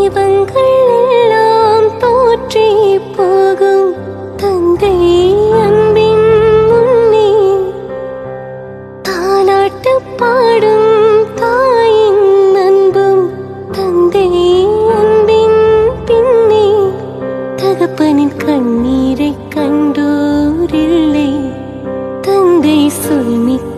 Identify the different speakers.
Speaker 1: தெய்வங்கள் எல்லாம் தோற்றே போகும் தந்தை அன்பின் முன்னே தாலாட்டு பாடும் தாயின் அன்பும் தந்தை அன்பின் பின்னே தகப்பனின் கண்ணீரை கண்டோரில்லை தந்தை சொல்மிக்க